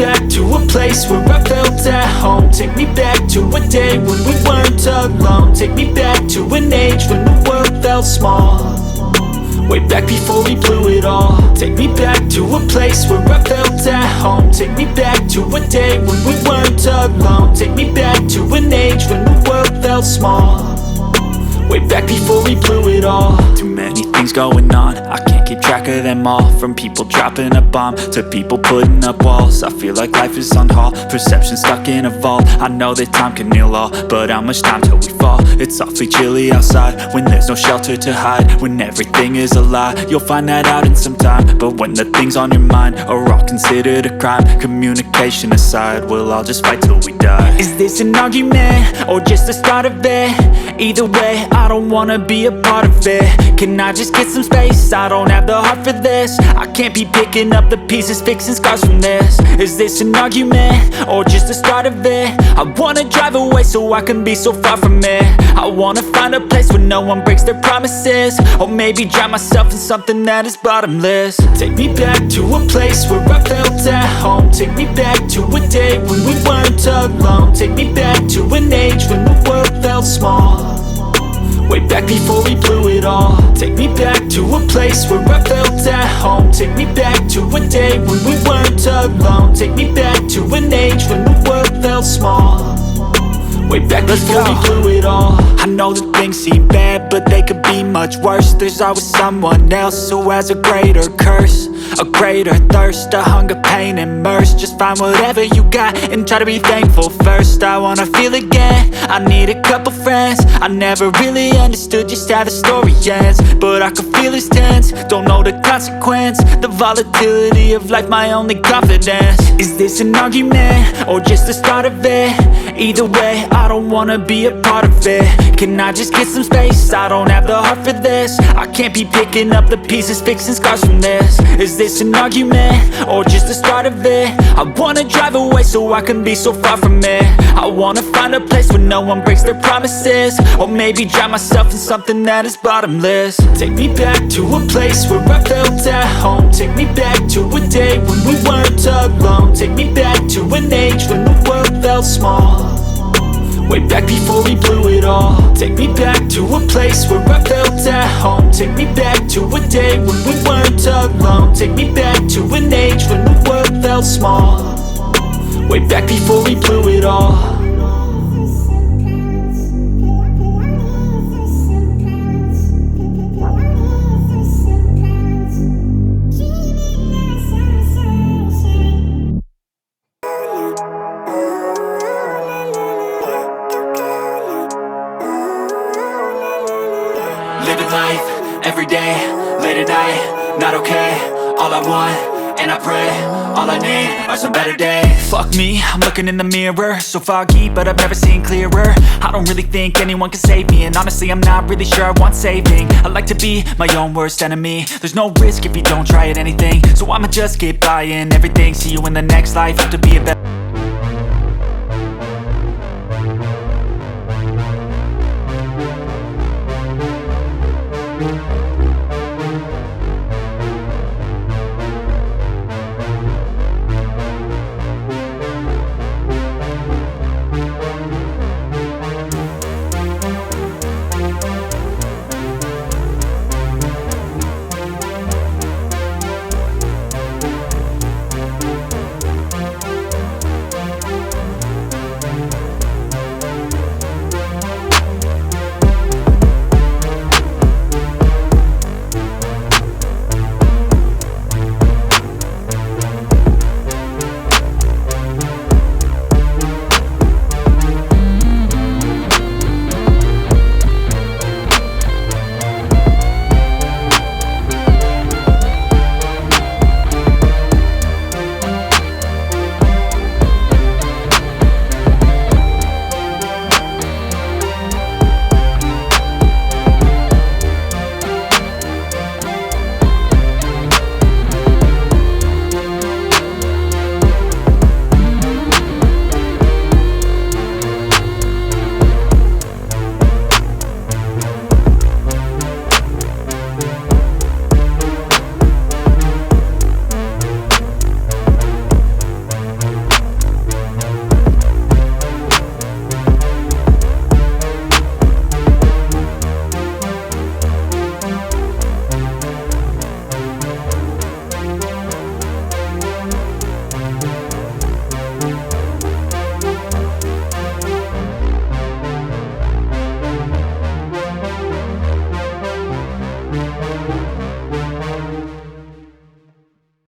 back to a place where I felt at home. Take me back to a day when we weren't alone. Take me back to an age when the world felt small, way back before we blew it all. Take me back to a place where I felt at home. Take me back to a day when we weren't alone. Take me back to an age when the world felt small, way back before we blew it all. Too many things going on, I can't keep track of them all. From people dropping a bomb to people putting up walls. I feel like life is on hold, perception stuck in a vault. I know that time can heal all, but how much time till we fall? It's awfully chilly outside when there's no shelter to hide. When everything is a lie, you'll find that out in some time. But when the things on your mind are all considered a crime, communication aside, we'll all just fight till we die. Is this an argument or just the start of it? Either way, I don't wanna be a part of it. Can I just get some space? I don't have the heart for this. I can't be picking up the pieces, fixing scars from this. Is this an argument or just the start of it? I wanna drive away so I can be so far from it. I wanna find a place where no one breaks their promises, or maybe drown myself in something that is bottomless. Take me back to a place where I felt at home. Take me back to a day when we weren't alone. Take me back to an age when the world felt small, way back before we blew it all. Take me back to a place where I felt at home. Take me back to a day when we weren't alone. Take me back to an age when the world felt small, way back before we blew it all. I know that things seem bad, but they could be much worse. There's always someone else who has a greater curse, a greater thirst, a hunger, pain, and mercy. Just find whatever you got and try to be thankful first. I wanna feel again, I need a couple friends. I never really understood just how the story ends, but I can feel it's tense, don't know the consequence. The volatility of life, my only confidence. Is this an argument or just the start of it? Either way, I don't wanna be a part of it. Can I just get some space? I don't have the heart for this. I can't be picking up the pieces, fixing scars from this. Is this an argument or just the start of it? I wanna drive away so I can be so far from it. I wanna find a place where no one breaks their promises, or maybe drown myself in something that is bottomless. Take me back to a place where I felt at home. Take me back to a day when we weren't alone. Take me back to an age when the world felt small, way back before we blew it all. Take me back to a place where I felt at home. Take me back to a day when we weren't alone. Take me back to an age when the world felt small, way back before we blew it all. Living life, everyday, late at night, not okay. All I want, and I pray, all I need are some better days. Fuck me, I'm looking in the mirror, so foggy, but I've never seen clearer. I don't really think anyone can save me, and honestly I'm not really sure I want saving. I like to be my own worst enemy. There's no risk if you don't try at anything, so I'ma just keep buying everything. See you in the next life, have to be a better